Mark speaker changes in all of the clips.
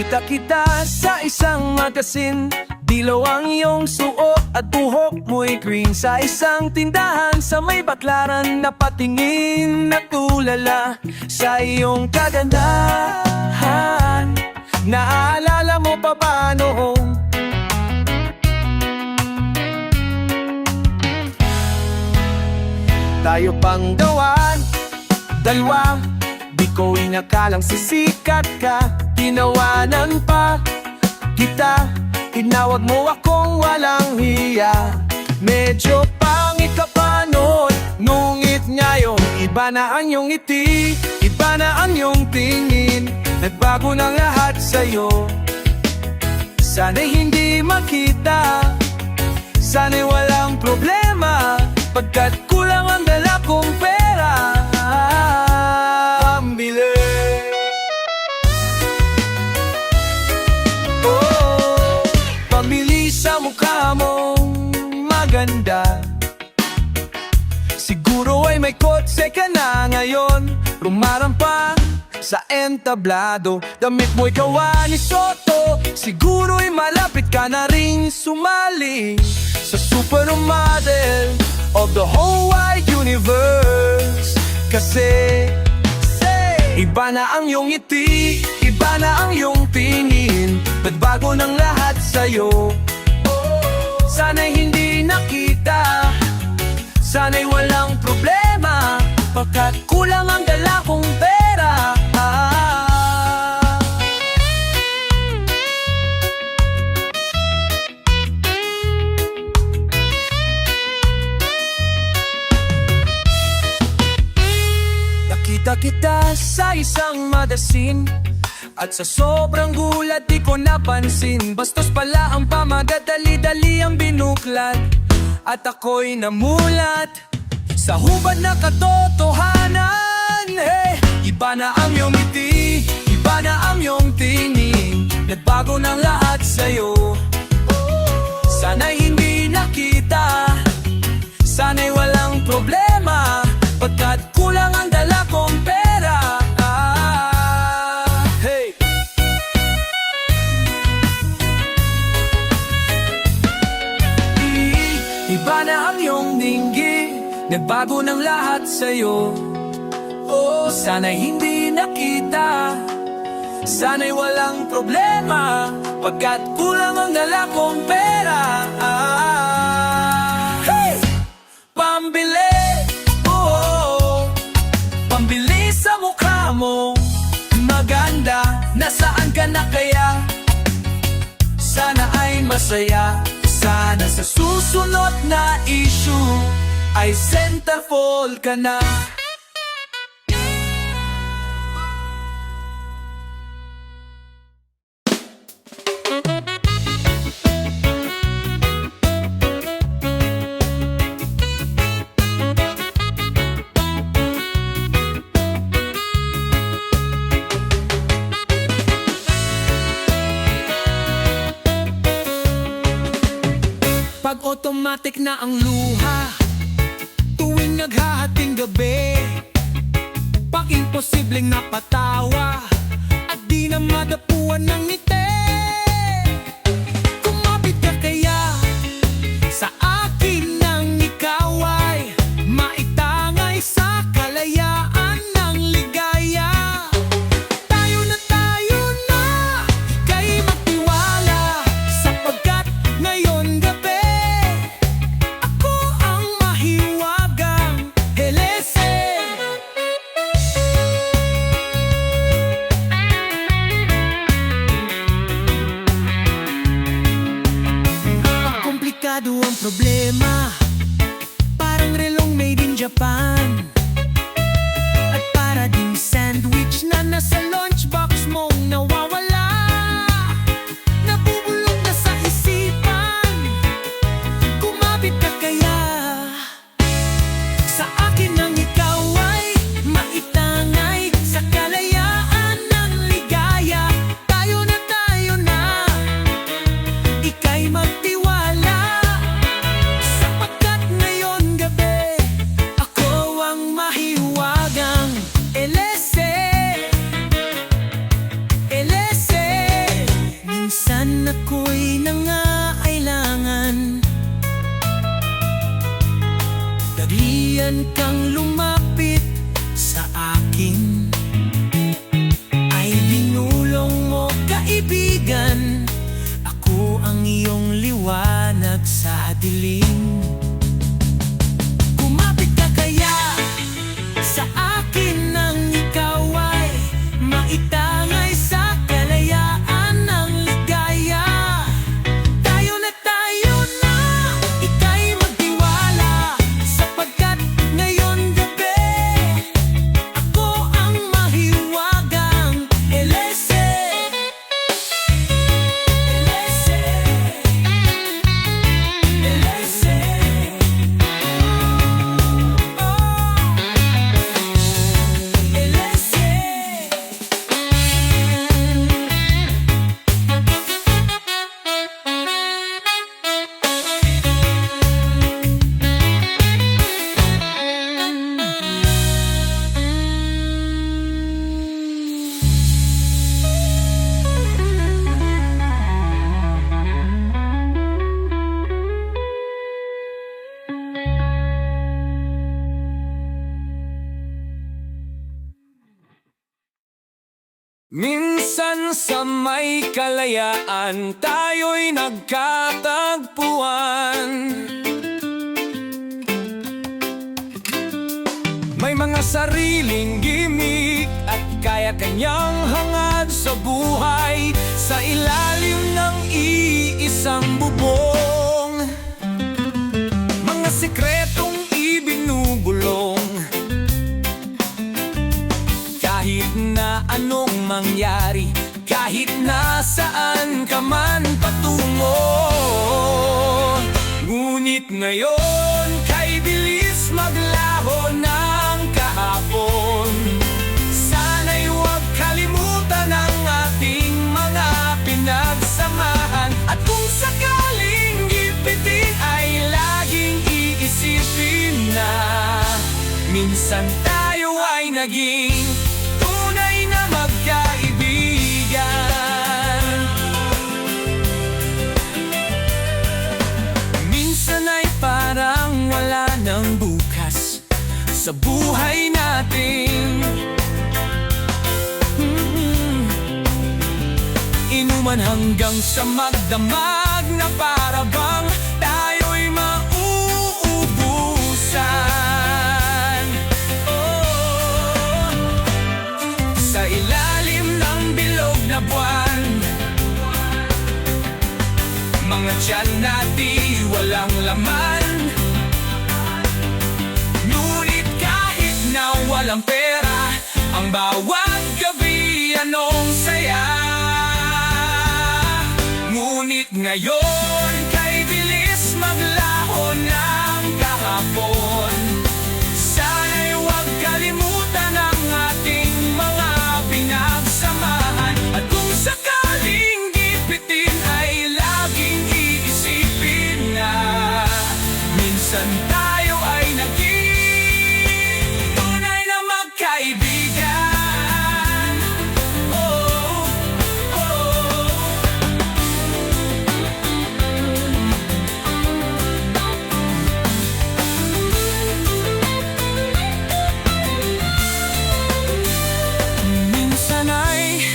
Speaker 1: Nakita kita sa isang magasin, dilaw ang iyong suot at buhok mo'y green. Sa isang tindahan sa may baklaran, napatingin na tulala sa iyong kagandahan. Naaalala mo pa ba noong tayo pang gawan, dalawa? Di ko inakalang sisikat ka, tinawanan pa kita. Tinawag mo akong walang hiya. Medyo pangit ka pa noon, ngunit ngayon iba na ang iyong ngiti, iba na ang iyong tingin. Nagbago ng lahat sa'yo. Sana'y hindi makita, sana'y walang problema, pagkat kulang ang dala kong pera. Pambili, oh, pambili sa mukha mong maganda. Siguro ay may kotse ka na ngayon, rumarampa sa entablado. Damit mo'y gawa ni Soto, siguro'y malapit ka na rin sumali sa supermodel of the whole wide universe. Kasi iba na ang iyong ngiti, iba na ang iyong tingin. Nagbago ng lahat sa'yo. Sana'y hindi nakita, sana'y walang problema, pagkat kulang ang dala kong pera. Nakita kita sa isang magasin, at sa sobrang gulat di ko napansin. Bastos pala ang pamagadali-dali ang binuklat, at ako'y namulat sa hubad na katotohanan. Hey, iba na ang iyong ngiti, iba na ang iyong tingin. Nagbago ng lahat sa'yo. Sana'y hindi nakita, sana'y walang problema, pagkat kulang ang dala kong pera. Hey, iba na ang iyong dinggin, nagbago ng lahat sa'yo. Oh, sana'y hindi nakita, sana'y walang problema, pagkat kulang ang dala kong pera. Hey! Pambili, oh, pambili sa mukha mo maganda. Nasaan ka na kaya? Sana ay masaya. Sana sa susunod na issue ay centerfold ka na. Pag automatic na ang luha, tuwing naghahating gabi, pag imposibleng napatawa, at di na madapuan ng ngiti. Kumapit ka kaya sa akin nang ikaw ay maitangay sa kalayaan ng ligaya. Tayo na kay magtiwala, sapagkat ngayon gabi ang problema, parang relong made in Japan, at para ding sandwich na nasa lunchbox mong nawawala. Nabubulok na sa isipan, kumapit ka kaya sa akin nang ikaw ay maitangay sa kalayaan ng ligaya. Tayo na, ika'y magtiwala, sapagkat ngayon gabi ako ang mahiwagang LSE. LSE, tuluyan kang lumapit sa akin, ay binulong mo, kaibigan, ako ang iyong liwanag sa dilim. Kumapit ka kaya sa akin nang ikaw ay maitangay sa kalayaan ng ligaya. Tayo na, ika'y magtiwala, sapagkat ngayon gabi ako ang mahiwagang Elese. Elese, Elese, Elese. Minsan sa may kalayaan tayo'y nagkatagpuan. May mga sariling gimik at kaya-kanyang hangad sa buhay, sa ilalim ng iisang bubong. Mga sikretong ibinubulong, kahit na anong mangyari, kahit nasaan ka man patungo. Ngunit ngayon, kay bilis maglaho ng kahapon. Sana'y huwag kalimutan ang ating mga pinagsamahan. At kung sakaling gipitin, ay laging iisipin na minsan tayo ay naging tunay na magkaibigan. Minsan ay parang wala ng bukas sa buhay natin. Inuman hanggang sa magdamag na para bang tayo'y mauubusan. Sa ilalim ng bilog na buwan, mga tiyan na di walang laman. Ngunit kahit na walang pera, ang bawat gabi anong saya. Ngunit ngayon, kay bilis maglaho ng kahapon. Sana'y huwag kalimutan ang ating mga pinagsamahan. At kung sakaling gipitin, ay laging iisipin na minsan tayo ay naging tunay na magkaibigan. Oh, oh. Minsan ay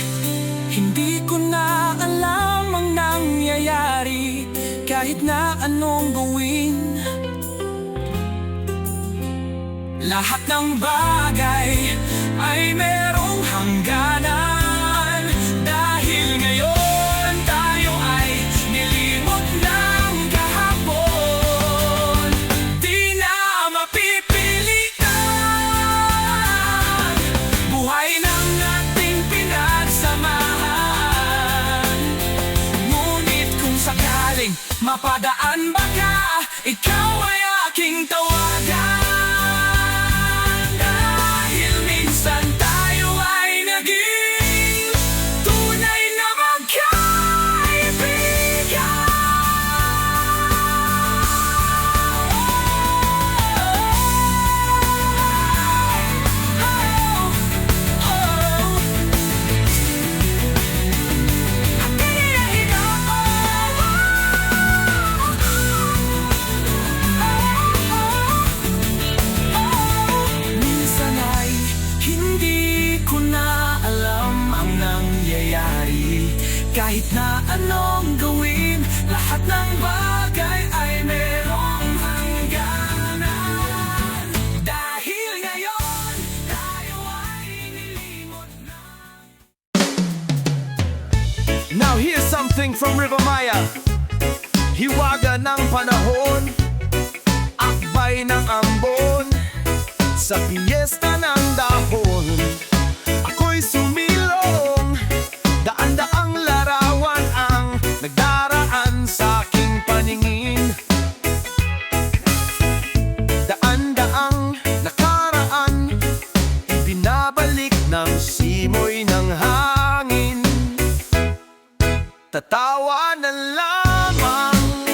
Speaker 1: hindi ko na alam ang nangyayari, kahit na anong gawin. Lahat ng bagay ay merong hangganan. Dahil ngayon tayo ay nilimot ng kahapon. Di na mapipilitan buhay ng ating pinagsamahan. Ngunit kung sakaling mapadaan baka, ikaw ay aking tawagan. Dahil minsan tayo ay naging tunay na magkaibigan. from River Maya. Hiwaga ng panahon, akbay ng ambon, sa piyesta ng dahon. Ako'y sumilong, daan-daang larawan ang nagdaraan sa aking paningin. Daan-daang nakaraan, binabalik ng simoy ng hangin. Tatawa na lamang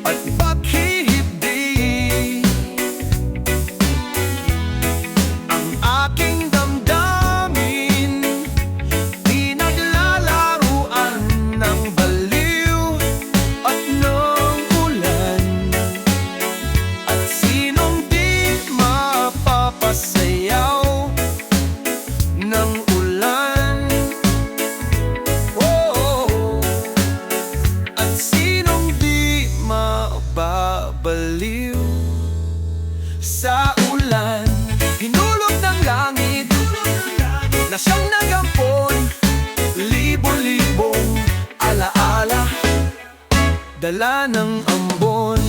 Speaker 1: at paghihibdi ang aking damdamin. Pinaglalaruan ng baliw at ng ulan, at sinong di mapapasayaw ng ulan. At sinong di mababaliw sa ulan. Hinulog ng langit na siyang nagampon, libo-libong alaala, dala ng ambon.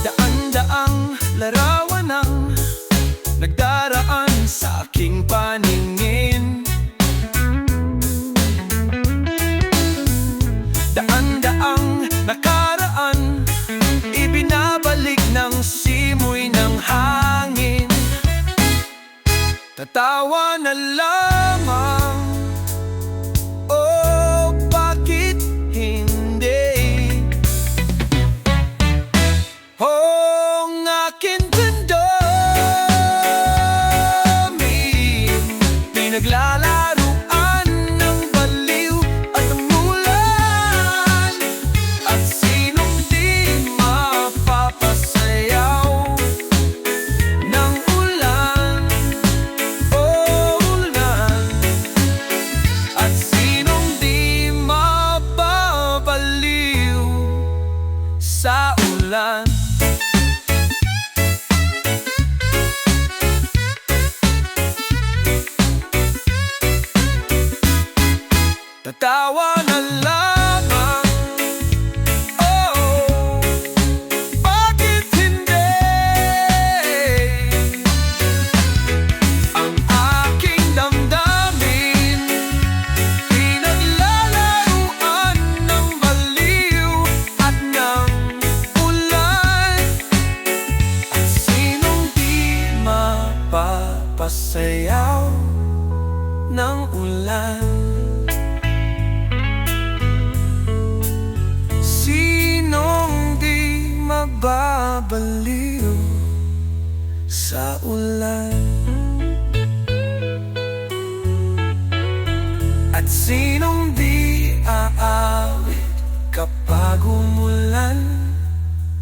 Speaker 1: Daan-daang larawan ang nagdaraan sa aking paningin. Daan-daang nakaraan, ibinabalik ng simoy ng hangin. Tatawa na lamang, oh bakit hindi? Oh, ang aking damdamin, pinaglalaruan ng baliw at ng ulan, at sinong di mapapasayaw ng ulan. Oh, ulan, at sinong di mababaliw sa ulan. Tatawa na lamang, oh, bakit hindi? Ang aking damdamin, pinaglalaruan ng baliw at ng ulan, at sinong di mapapasayaw ng ulan. Sinong di mababaliw sa ulan, at sinong di aawit kapag umulan,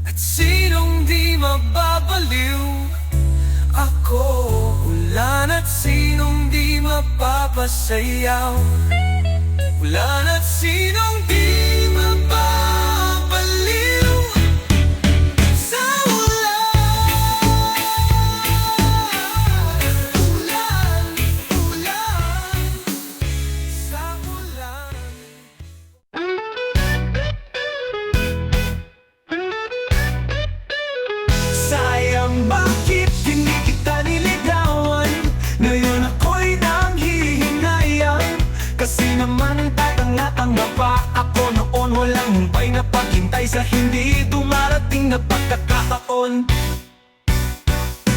Speaker 1: at sinong di mababaliw ako, ulan, at sinong di mapapasayaw, ulan, at sinong di mababaliw sa ulan. Ulan, ulan, sa ulan. Sayang bakit hindi kita niligawan, ngayon ako'y nanghihinayang. Kasi naman tatanga-tanga pa ako noon, walang humpay na paghintay sa hindi dumarating na pagkakataon.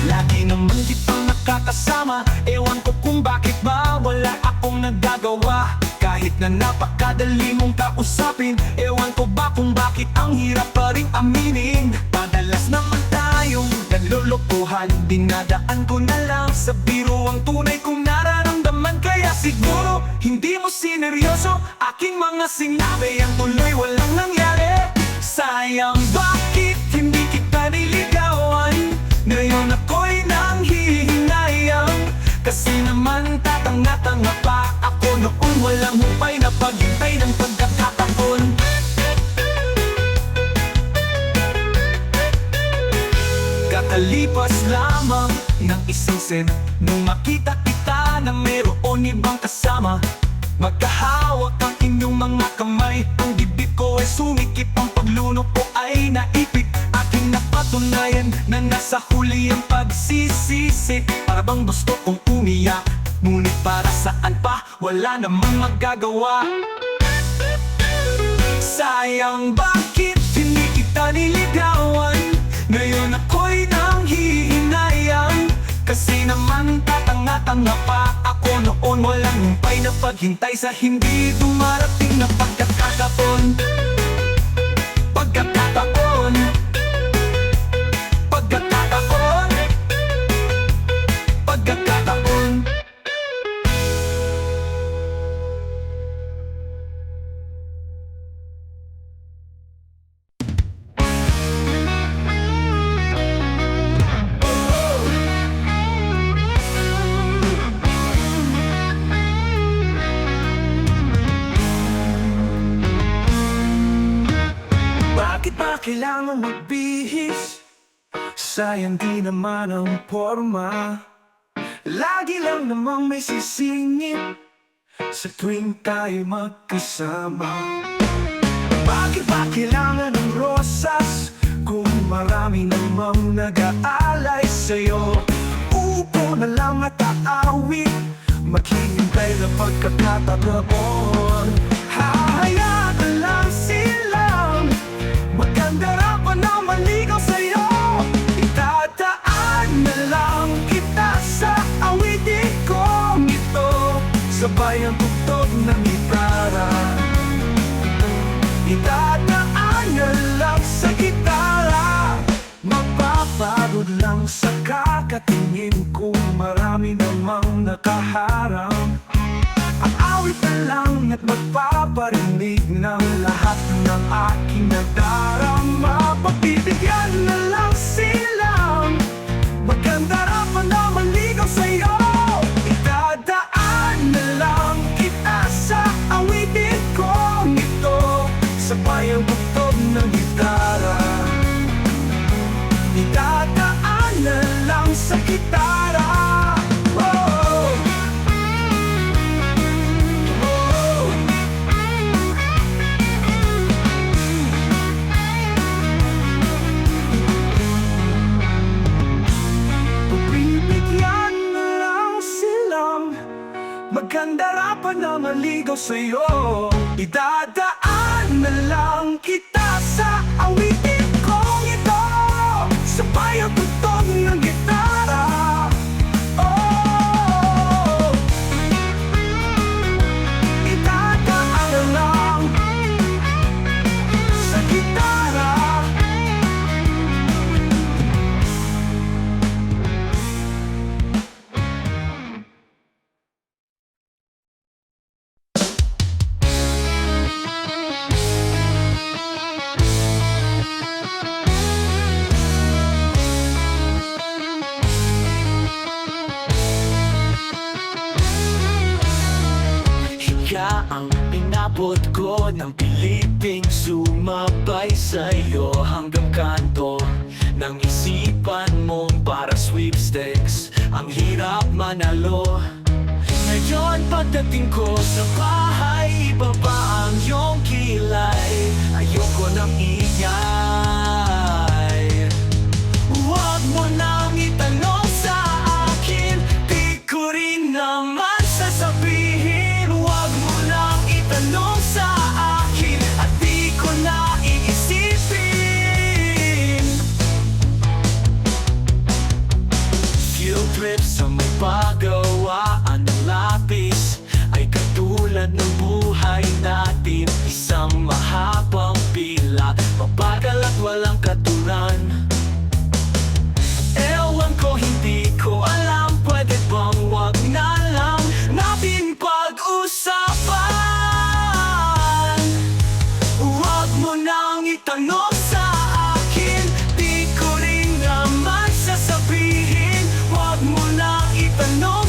Speaker 1: Lagi naman kitang nakakasama, ewan ko kung bakit ba wala akong nagagawa. Kahit na napakadali mong kausapin, ewan ko ba kung bakit ang hirap pa rin aminin. Madalas naman tayong nalolokohan, dinadaan ko na lang sa biro ang tunay kong nararamdaman. Kaya siguro hindi mo sineryoso aking mga sinabi, ang tuloy walang nangyari. Sayang bakit hindi kita niligawan, ngayon ako'y nanghihinayang. Kasi naman tatanga-tanga pa ako noon, walang humpay na paghintay ng pagkakataon. Nakalipas lamang ng isang sen nung makita kita na mayroon ibang kasama. Magkahawak ang inyong mga kamay, ang dibdib ko ay sumikip, ang pagluno ko ay naipit. Aking napatunayan na nasa huli ang pagsisisi. Para bang gusto kong umiyak, ngunit para saan pa, wala namang magagawa. Sayang, bakit hindi kita niligawan? Ngayon ako'y nanghihinayang, kasi naman tatanga-tanga pa ako noon. Walang humpay na paghintay sa hindi dumarating na pagkakataon. Pagkakataon, pagkakataon, pagkakataon. Bakit ba kailangan magbihis? Sayang di naman ang forma. Lagi lang namang may sisingit sa tuwing tayo magkasama. Bakit ba kailangan ng rosas kung marami namang nag-aalay sa'yo? Upo na lang at aawit, maghihintay na pagkakataon. Hahayaan na lang silang magkandara pa na maligaw sa'yo. Itadaan na lang kita sa awitin kong ito, sabay ang tugtog ng gitara. Itadaan na lang sa gitara, mapapagod lang sa kakatingin kung marami namang nakaharang. Ang awit na lang at magpaparinig ng lahat ng aking nadarama. Pagbibigyan na lang silang magkandara pa na maligaw sa'yo. Itadaan na lang kita sa awitin kong ito, sabay ang tugtog ng gitara. Itadaan na lang sa gitara. Magkandara pa na maligaw sa'yo. Idadaan na lang kita sa awitin kong ito, sabay ang tugtog ng gitara. Oh, idadaan na lang sa gitara. Ang inabot ko ng piliping sumabay sa'yo hanggang kanto ng isipan mo para sweepstakes. Ang hirap manalo. Ngayon pagdating ko sa bahay, ibaba ang iyong kilay. Ayoko ng ingay. Huwag mo nang itanong sa akin, di ko rin naman sasabihin. Tanong sa akin at di ko na iisipin. Field trip sa may pagawaan ng lapis ay katulad ng buhay natin, isang mahabang pila, mabagal at walang katuran. Ewan ko, hindi ko alam, pwede bang wag na lang natin pag-usapan? Tanong sa akin, di ko rin naman sasabihin. Huwag mo na itanong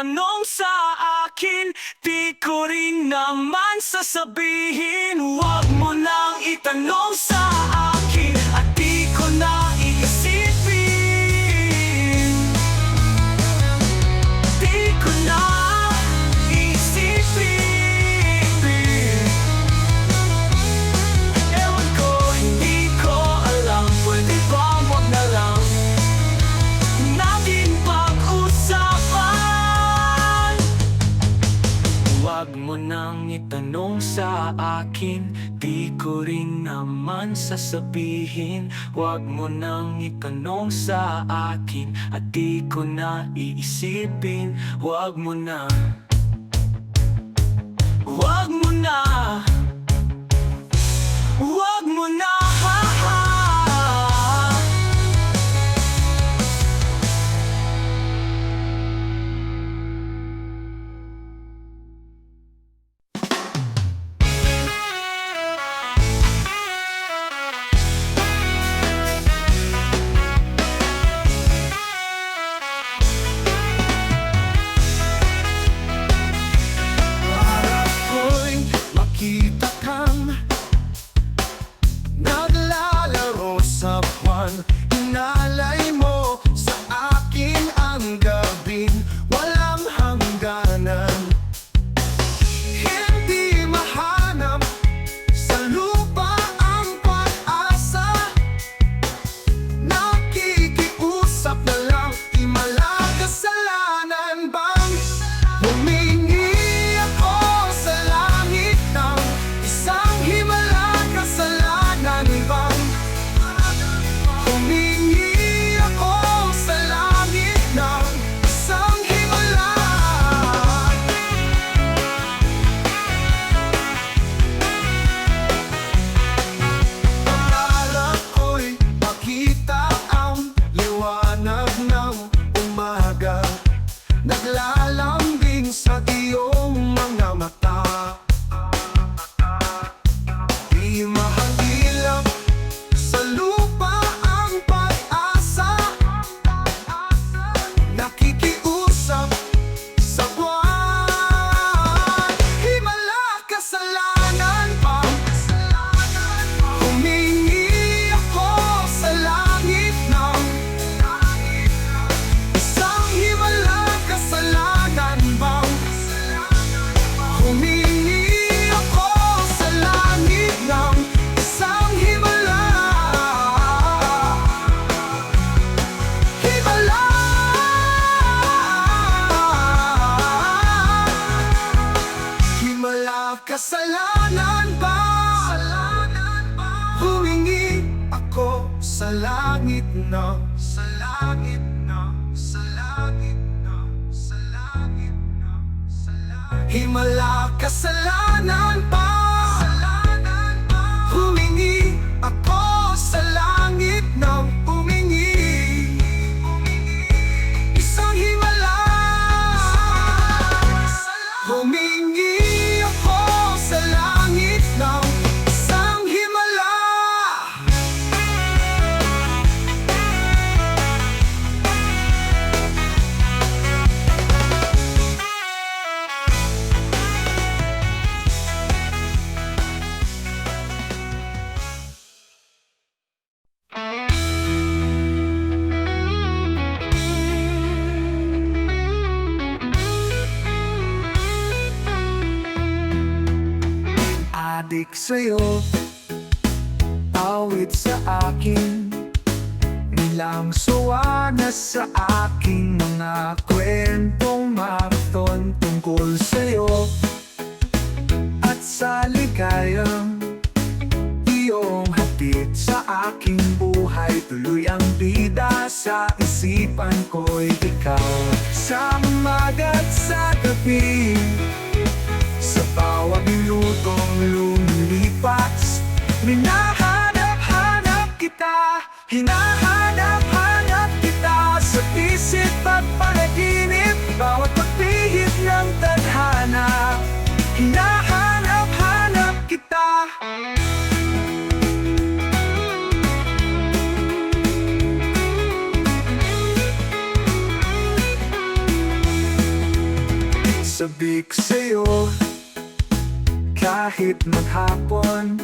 Speaker 1: itanong sa akin, di ko rin naman sasabihin. Huwag mo nang itanong sa akin at di ko na iisipin. Di ko na iisipin. Ewan ko, hindi ko alam, pwede ba wag na lang natin pag-usapan. Huwag mo nang itanong sa akin, di ko rin naman sasabihin. Huwag mo nang itanong sa akin at di ko na iisipin. Huwag mo na. Huwag mo na. Huwag mo na. Para ko'y makita kang naglalaro sa buwan. Inalay mo sa akin ang gabing walang hangganan. Hindi mahanap sa lupa ang pag-asa. Nakikiusap na lang, di malakasalanan bang humingi ako sa langit ng isang himala? Kasalanan bang humingi ako sa langit ng isang himala? Pangarap ko'y makita ang liwanag ng umaga, naglalambing sa iyong mga mata. Di mahagilap sa lupa ang pag-asa. Nakikiusap sa buwan. Himala, kasalanan pa. Humingi ako sa langit ng isang himala. Kasalanan bang humingi ako sa langit ng isang himala? Himala. Himala, kasalanan ba? Humingi ako sa langit ng sa langit ng sa langit ng sa langit ng sa langit. Himala, kasalanan ba? Humingi ako sa langit ng humingi isang himala. Humingi ako sa langit ng isang himala. Adik sa'yo, awit sa akin, nilang suwa na sa aking mga kwentong marathon tungkol sa'yo at sa ligayang iyong hatid sa aking buhay. Tuloy ang bida sa isipan ko'y ikaw. Sa umaga at sa gabi, sa bawat minutong lumilipas, hinahanap-hanap kita, hinahanap-hanap kita sa isip at panaginip. Bawat pagpihit ng tadhana, hinahanap-hanap kita. sabik sa'yo. Kahit maghapon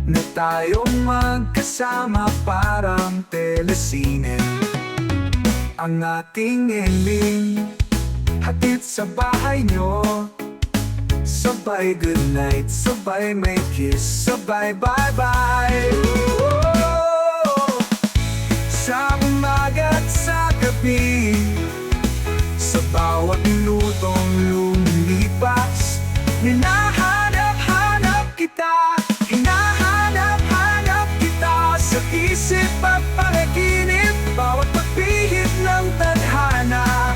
Speaker 1: na tayong magkasama, parang telesine ang ating ending. Hatid sa bahay nyo, sabay good night, sabay may kiss, sabay bye-bye. Sa umaga't sa gabi, sa bawat minutong lumilipas, hinahanap-hanap kita, hinahanap-hanap kita. Sa isip at panaginip, bawat pagpihit ng tadhana,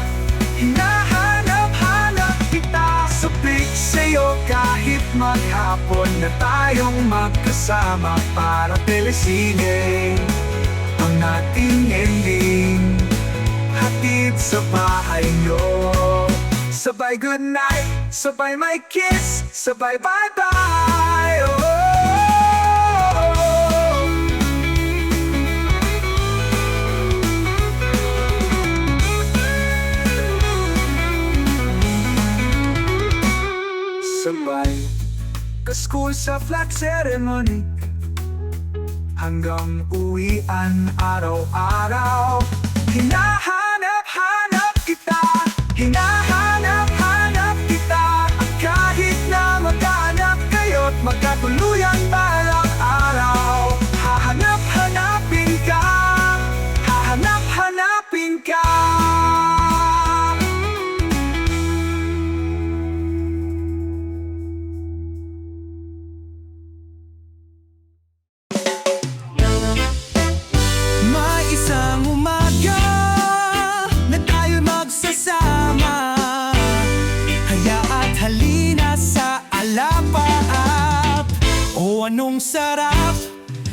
Speaker 1: hinahanap-hanap kita. Sabik sa'yo kahit maghapon na tayong magkasama, para telesine ang ating ending. Hatid sa bahay nyo, sabay good night, sabay may kiss, sabay bye-bye. Sabay ka-school sa flag ceremony, hanggang uwian araw-araw. Hinahanap-hanap kita, hinahanap-hanap kita. Kahit na maghanap kayo't magkatuluyan balang araw, hahanap-hanapin ka, hahanap-hanapin ka. Anong sarap,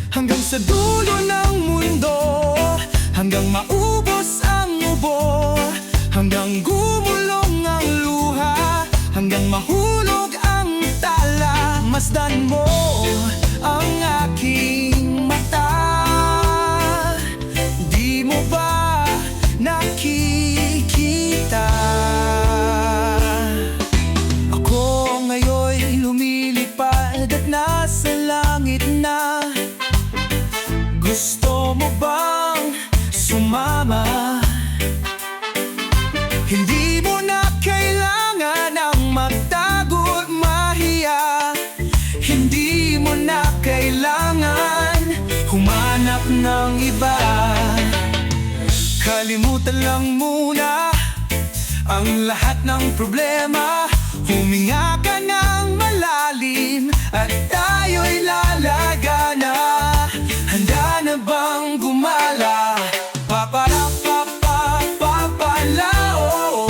Speaker 1: hanggang sa dulo ng mundo, hanggang maubos ang ubo, hanggang gumulong ang luha, hanggang mahulog ang tala. Masdan mo ang aking mata, di mo ba nakikita? Ako ngayon'y lumilipad at nasa langit na. Gusto mo bang sumama? Hindi mo na kailangan ang magtago at mahiya, hindi mo na kailangan humanap ng iba. Kalimutan lang muna ang lahat ng problema, huminga ka ng malalim at tayo'y lalagana. Handa na bang gumala? Paparapapapapalao.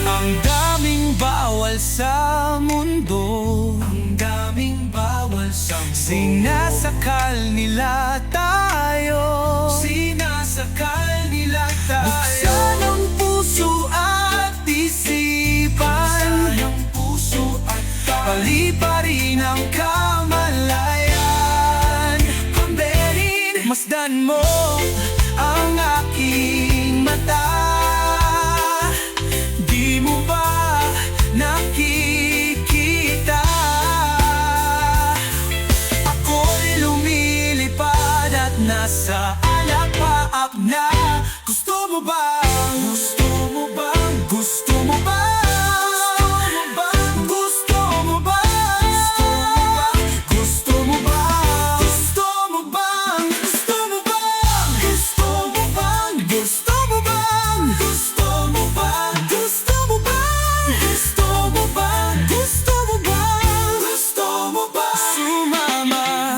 Speaker 1: Ang daming bawal sa mundo, ang daming bawal sa mundo. Sinasakal nila tayo, sinasakal nila tayo. Buksan ang puso at isipan, buksan ang puso at paliparin ang kamalayan. Pamberin, masdan mo ang aking mata, di mo ba nakikita? Ako'y lumilipad at nasa alapaap na. Gusto mo ba? Gusto mo ba? Gusto mo ba? Gusto mo ba? Gusto mo ba? Gusto mo ba? Gusto mo ba? Gusto mo ba? Gusto mo ba? Gusto mo ba? Gusto mo ba? Gusto mo ba? Gusto mo ba? Gusto mo ba? Sumama.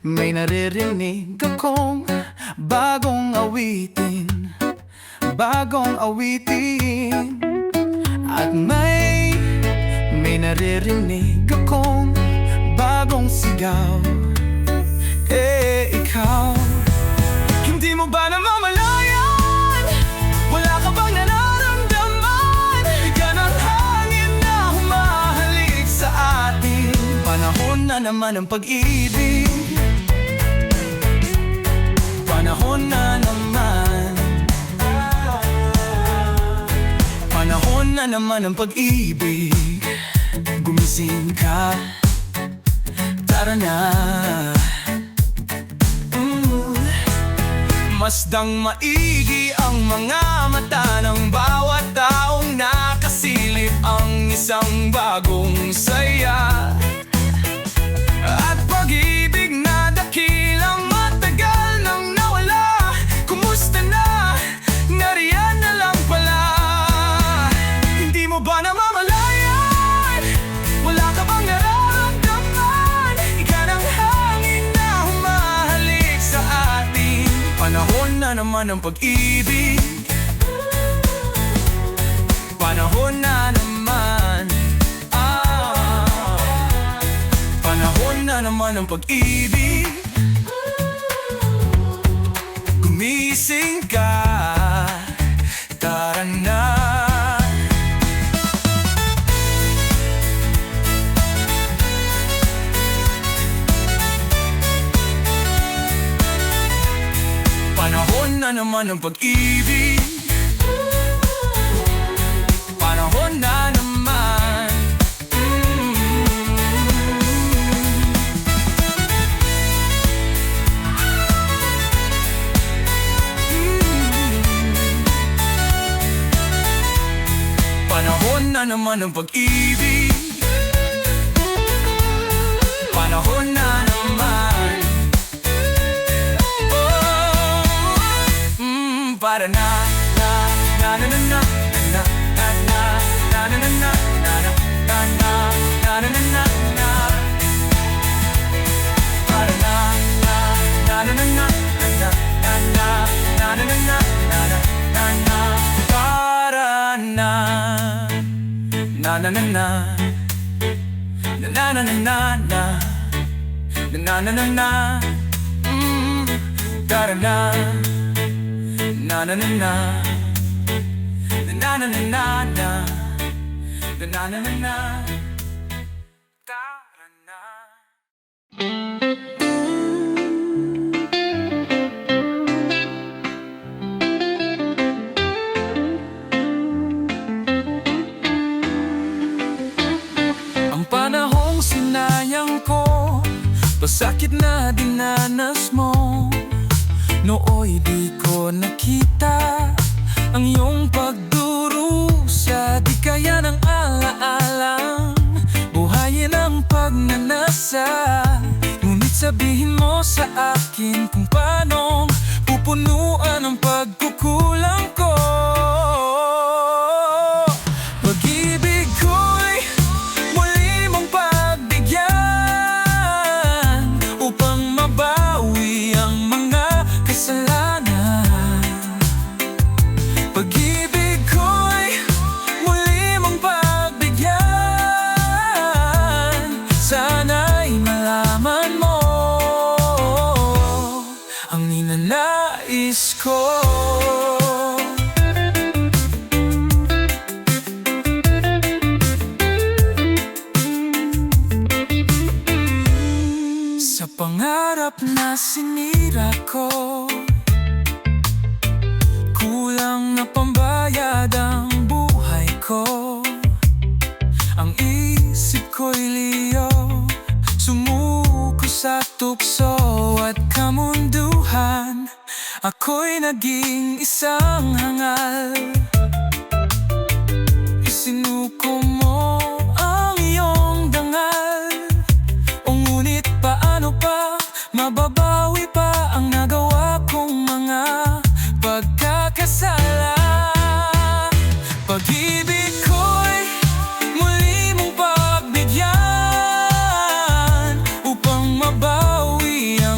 Speaker 1: may naririnig akong bagong awitin, bagong awitin. At may naririnig akong bagong sigaw. Eh, ikaw, hindi mo ba namamalayan? Wala ka bang nararamdaman? Bigyan ng hangin na humahalik sa atin. Panahon na naman ng pag-ibig, panahon na naman, panahon na naman ng pag-ibig. Gumising ka, tara na. Masdang maigi ang mga mata ng bawat taong nakasilip ang isang bagong saya. At pag-ibig na dakilang matagal nang nawala. Kumusta na? Nariyan na lang pala. Hindi mo ba namamalayan? Wala ka bang nararamdaman? Ika ng hangin na humahalik sa atin. Panahon na naman ng pag-ibig, panahon na naman, panahon na naman ng pag-ibig. Gumising ka, tara na. Panahon na naman ng pag-ibig, panahon na naman. Panahon na naman ng pag-ibig, panahon na naman. Para na na na na na na na na na na na na na na na na na na. Para na na na na na na na na na na na na na na. Para na na na na na na na na na na na na na. Para na na na na na na na na na na na na na na. Tara na. Ang panahong sinayang ko, pasakit na dinanas mo. Nooy di ko nakita ang iyong pagdurusa. Di kaya ng alaalang buhayin ang pagnanasa. Ngunit sabihin mo sa akin kung paano pupunuan ang pagkukulang ko. Pag-ibig ko'y muli mong pagbigyan upang mabawi ang mga kasalanan. Pag-ibig ko'y muli mong pagbigyan. Sana'y malaman mo ang ninanais ko. Sa pangarap na sinira ko, kulang na pambayad ang buhay ko. Ang isip ko'y liyo, sumuko sa tukso at kamunduhan. Ako'y naging isang hangal. Isinuko mo ang iyong dangal. O ngunit paano pa mababawi pa ang nagawa kong mga pagkakasala. Pag-ibig ko'y muli mong pagbigyan upang mabawi ang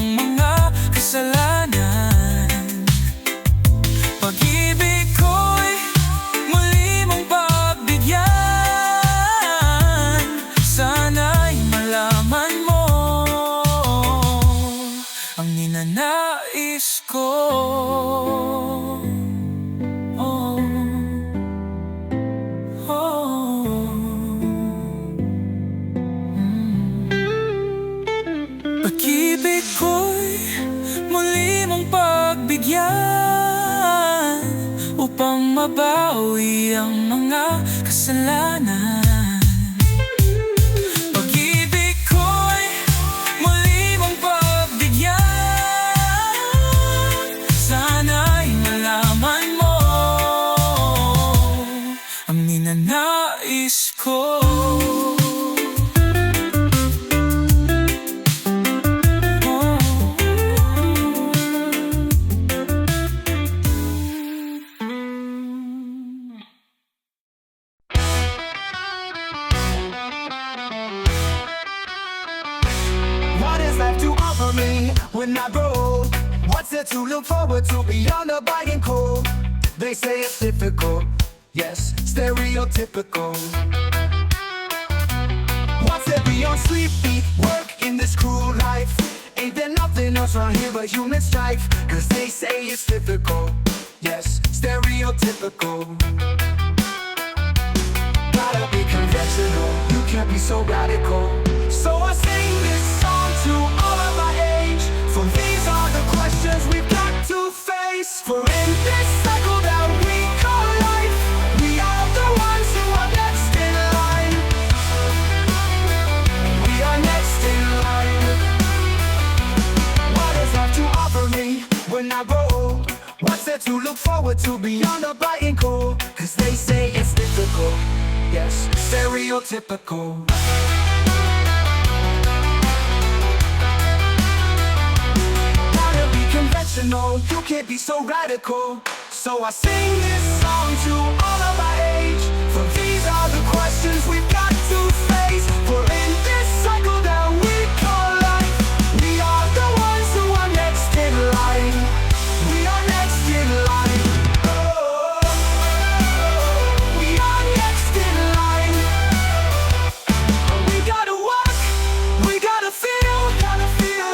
Speaker 1: nais ko. Oh, oh. Pag-ibig ko'y muli mong pagbigyan upang mabawi ang mga kasalanan. Pag-ibig ko'y muli mong pagbigyan, sana'y malaman mo ang ninanais ko.
Speaker 2: When I grow old, what's there to look forward to beyond the biting cold? They say it's difficult, yes, stereotypical. What's there beyond sleep, eat, work in this cruel life? Ain't there nothing else around here but human strife? Cause they say it's difficult, yes, stereotypical. Gotta be conventional, you can't be so radical. So I sing this song to all of my age, for these are the questions we've got to face. For in this cycle that we call life, we are the ones who are next in line. We are next in line. What is life to offer me when I grow old? What's there to look forward to beyond the biting cold? Cause they say it's difficult, yes, stereotypical. You can't be so radical. So I sing this song to all of my age, for these are the questions we've got to face. For in this cycle that we call life, we are the ones who are next in line. We are next in line. Oh, we are next in line. We gotta walk, we gotta feel.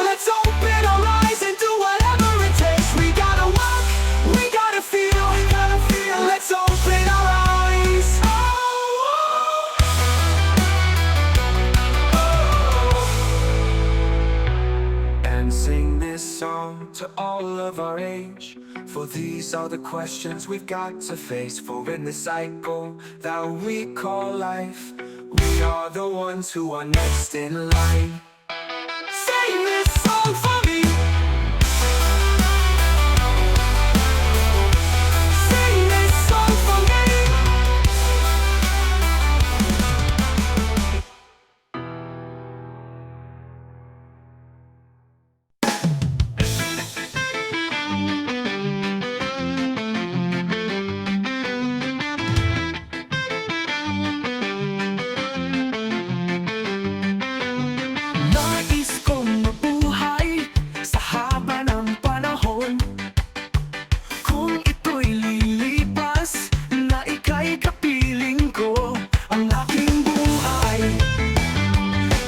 Speaker 2: Let's open our eyes and do whatever it takes. We gotta walk, we gotta feel. Let's open our eyes. And sing this song to all of our age, for these are the questions we've got to face. For in the cycle that we call life, we are the ones who are next in line. Sing this song for me. Sing this song for me. Nais kong mabuhay sa haba ng panahon. Kung ito'y lilipas, na ika'y kapiling ko. Ang aking buhay,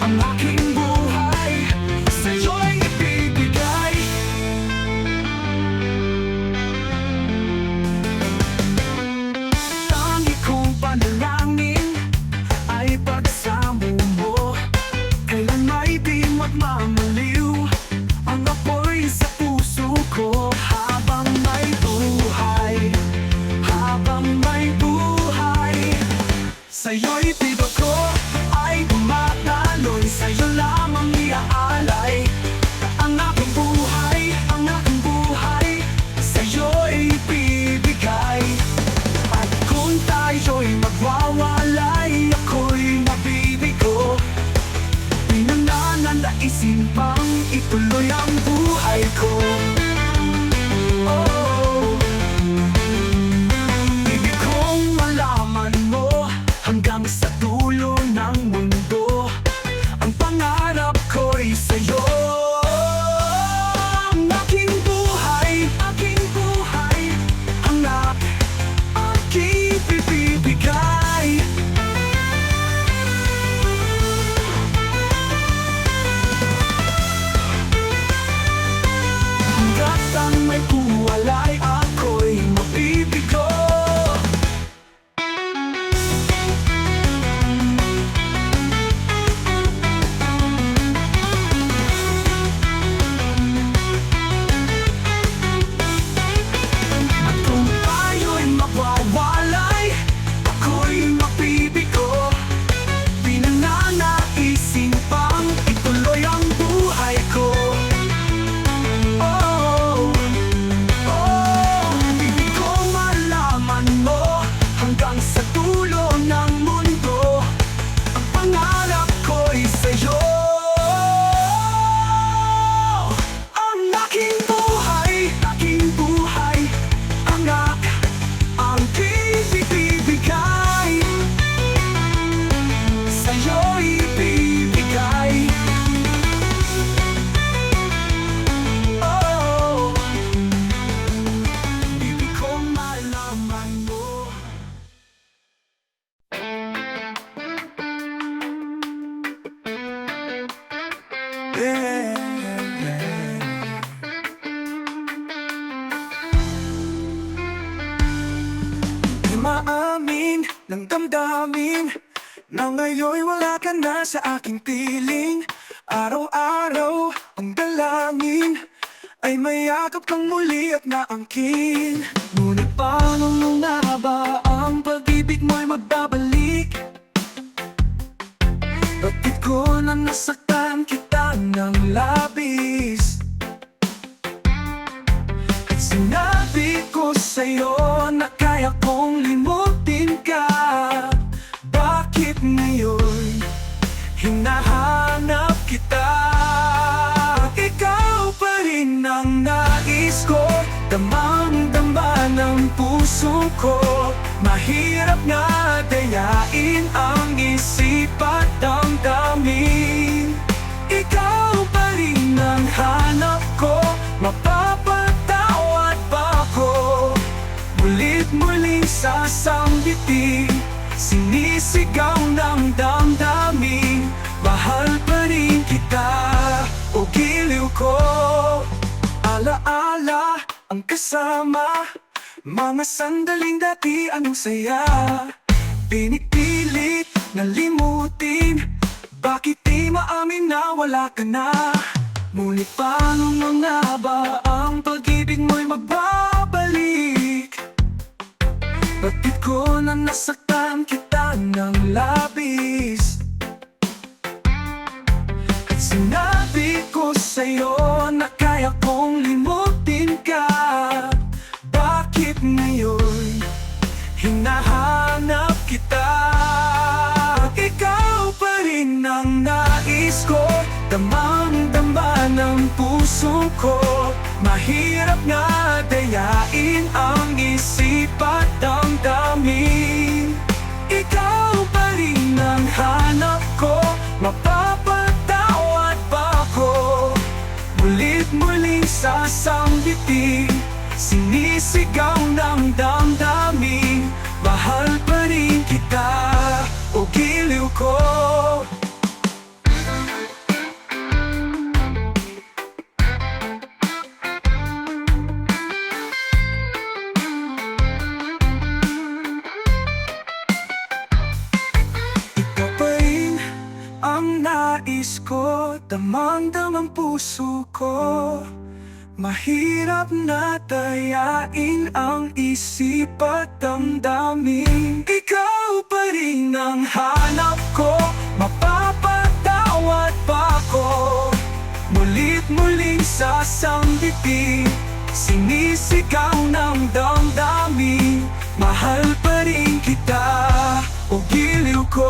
Speaker 2: ang aking buhay, sa'yo'y ibibigay. Tangi kong panalangin ay pagsamo mo. Kailan may di magmamaliw ang apoy sa puso ko. Habang may buhay, habang may buhay, sa'yo'y tibo ko ay tumataloy. Sa'yo lamang iaalay ang aking buhay, ang aking buhay, sa'yo'y ibibigay. At kung tayo'y magwawalay, ako'y mabibigo. Pinananandaisin pang ituloy ang buhay ko. Oh, ibig kong malaman mo hanggang sa dulo ng mundo. Ang pangarap ko'y sa'yo. Ang aking buhay, ang aking bibigay. ng damdamin na ngayon'y wala ka na sa aking piling. Araw-araw ang dalangin ay mayakap kang muli at naangkin. Ngunit paano na ba ang pag-ibig mo'y magbabalik? Bakit ko na nasaktan kita ng labis? At sinabi ko sa'yo na kaya kong limutin ka. Bakit ngayon hinahanap kita? Ikaw pa rin ang nais ko, damang-dama ng puso ko. Mahirap nga dayain ang isip at damdamin. Ikaw pa rin ang hanap ko, mapapatawad ba ako? Mulit-muling sasambitin, sinisigaw ng damdamin. Mahal pa rin kita, o giliw ko. Alaala ang kasama, mga sandaling dati anong saya. Pinipilit na limutin, bakit di maamin na wala ka na? Ngunit paano nga ba ang pag-ibig mo'y magbabalik? Bakit ko na nasaktan kita ng labis? At sinabi ko sa'yo na kaya kong limutin ka. Bakit ngayon hinahanap kita? Ikaw pa rin ang nais ko, damang-dama ng puso ko. Mahirap nga dayain ang isip at damdamin. Ikaw pa rin ang hanap ko, mapapatawad ba ako? Mulit-muling sasambitin, sinisigaw ng damdamin. Mahal pa rin kita, o giliw ko. Ikaw pa rin ang nais ko, damang-damang puso ko. Mahirap na tayain ang isip at damdamin. Ikaw pa rin ang hanap ko, mapapatawad ba ako? Mulit-muling sasambitin, sinisigaw ng damdamin. Mahal pa rin kita, o giliw ko.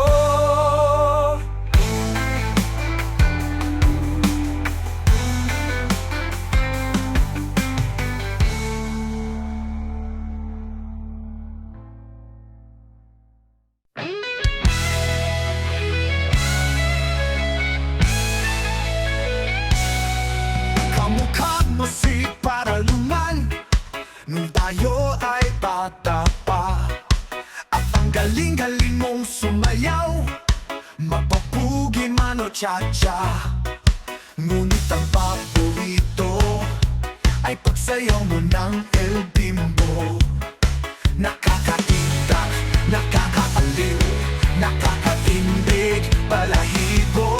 Speaker 3: Kamukha mo si Paraluman nung tayo ay bata pa. At ang galing-galing mong sumayaw, mapapugi man o cha-cha. Ngunit ang paborito ay pagsayaw mo ng El Bimbo. Nakakaitak, nakakaaliw, nakakaindig, balahibo.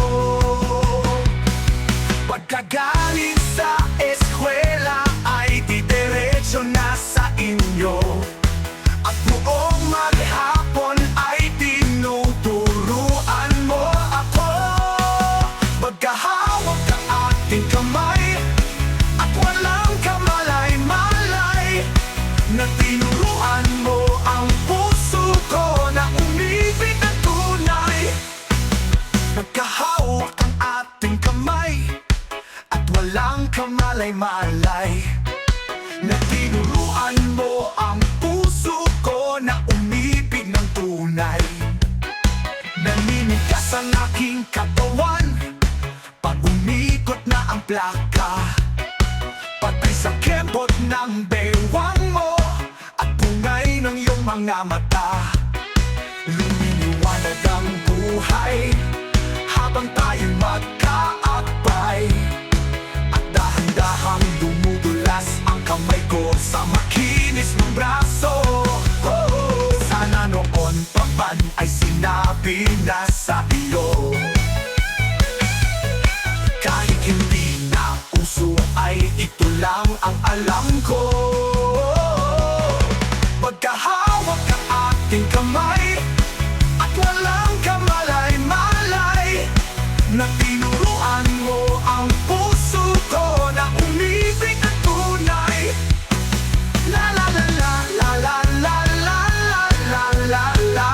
Speaker 3: Pagkagaling sa eskwela ay didiretso na sa inyo. At buong maghapon ay tinuturuan mo ako. Magkahawak ang ating kamay at walang kamalay-malay, na tinuruan mo ang puso ko na umibig ng tunay. Magkahawak ang ating kamay at walang kamalay-malay, na tinuruan mo ang puso ko na umibig ng tunay. Naninigas ang aking katawan pag umikot na ang plaka, pati sa kembot ng bewang mo at bungay ng iyong mga mata. Lumiliwanag ang buhay habang tayo'y magkaakbay. At dahan-dahang dumudulas ang kamay ko sa makinis mong braso. Sana noon pa ba lang ang alam ko. Magkahawak ang ating kamay at walang kamalay-malay, na tinuruan mo ang puso ko na umibig ng tunay. La la la la la la la la la la la.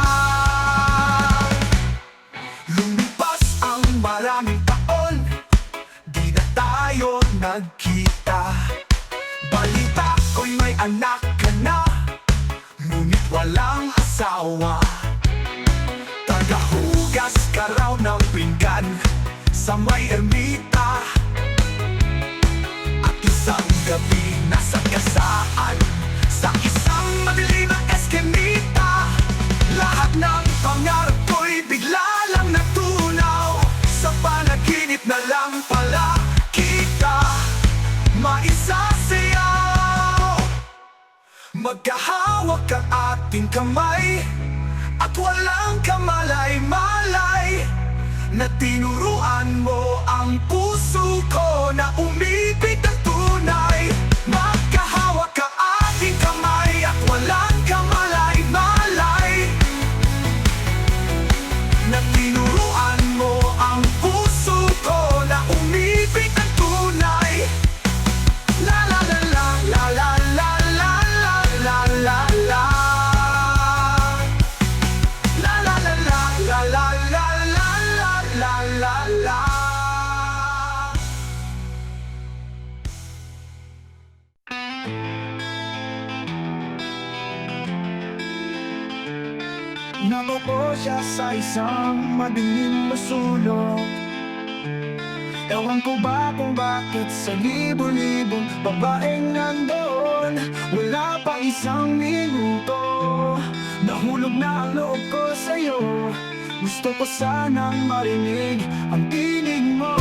Speaker 3: Lumipas ang maraming taon, di na tayo nagkita. Balita ko'y may anak ka na, ngunit walang asawa. Tagahugas ka raw ng pinggan sa may ermita, at isang gabi nasa kasaan sa isang madilim na eskinita. Lahat ng pangarap ko'y bigla lang natunaw, sa panaginip na lang pala kita maisasayaw. Magkahawak ang ating kamay at walang kamalay-malay, na tinuruan mo ang puso ko na umibig ng tunay. Magkahawak ang ating kamay at walang kamalay-malay, na tinuruan mo ang puso ko na umibig ng tunay. La la la la la la la la la la la la. La la la la la la la la la la la. Nabuko siya sa isang madilim na sulok. Ewan ko ba kung bakit sa libo-libong babaeng nandoon, wala pang isang minuto, nahulog na ang loob ko sa'yo. Gusto ko sanang marinig ang tinig mo.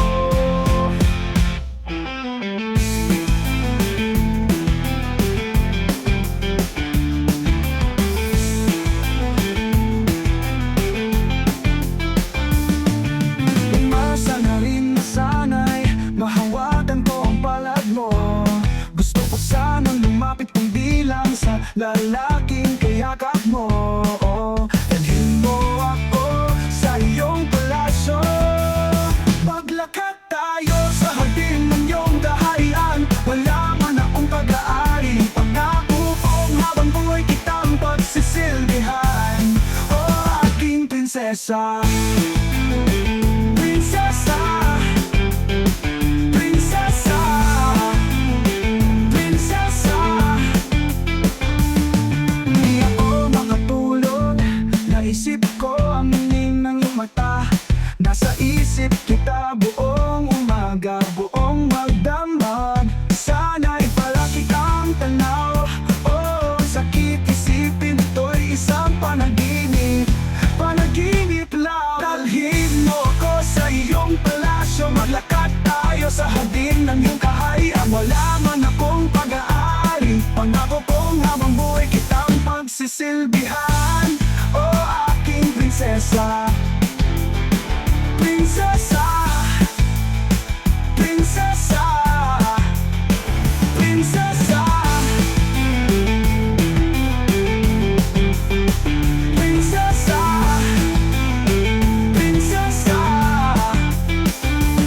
Speaker 3: Umasa na rin na sana'y mahawakan ko ang palad mo. Gusto ko sanang lumapit kung bilang sa lalaking kayakap mo. Dalhin mo ako sa iyong palasyo, maglakad tayo sa hardin ng iyong kaharian. Wala man akong pag-aari, pangako kong habang buhay kitang pagsisilbihan. Oh, aking prinsesa, prinsesa, prinsesa, prinsesa. Di ako makatulog, naisip ko ang ning ng iyong mata. Nasa isip kita buong umaga, buong magdamag. Sana'y palagi kang tanaw. Oh, sakit isipin, ito'y isang panaginip, panaginip lang. Dalhin mo ko sa iyong palasyo, maglakad tayo sa hardin ng iyong kaharian. Wala man akong pag-aari, pangako kong habang buhay kitang pagsisilbihan. Oh, aking prinsesa, prinsesa, prinsesa, prinsesa, prinsesa, prinsesa,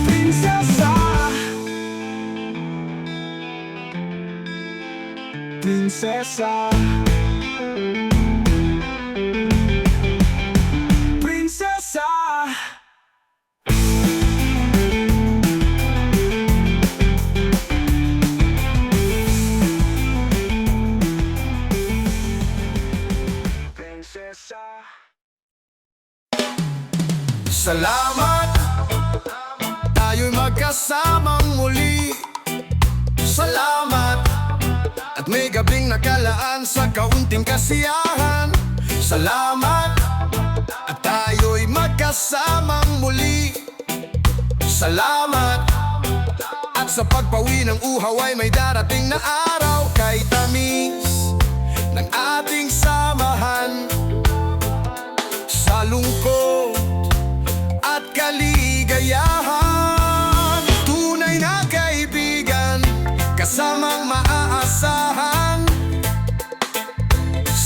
Speaker 3: prinsesa, prinsesa, prinsesa. Prinsesa.
Speaker 1: Salamat, tayo'y magkasamang muli. Salamat, at may gabing nakalaan sa kaunting kasiyahan. Salamat, at tayo'y magkasamang muli. Salamat, at sa pagpawi ng uhaw ay may darating na araw. Kay tamis ng ating samahan, sa lungkot at kaligayahan, tunay na kaibigan kasama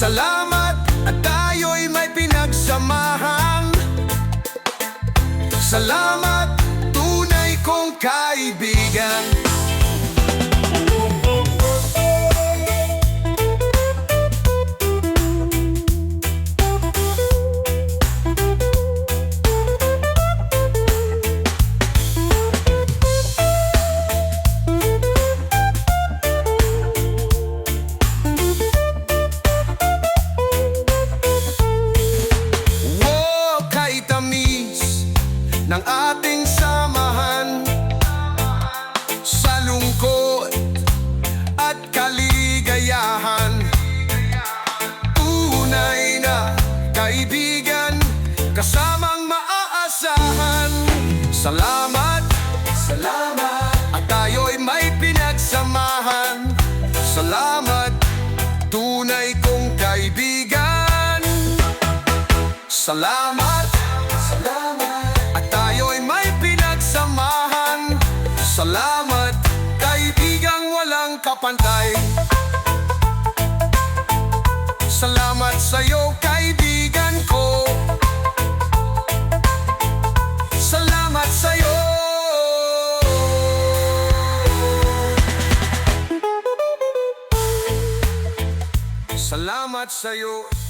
Speaker 3: Salamat at tayo'y may pinagsamahan. Salamat, tunay kong kaibigan. Ng ating samahan sa lungkot at kaligayahan. Tunay na kaibigan, kasamang maaasahan. Salamat, salamat, at tayo'y may pinagsamahan. Salamat, tunay kong kaibigan. Salamat, salamat, at tayo'y may pinagsamahan. Salamat, kaibigang walang kapantay. Salamat sa'yo, kaibigan ko. Salamat sa'yo. Salamat sa'yo.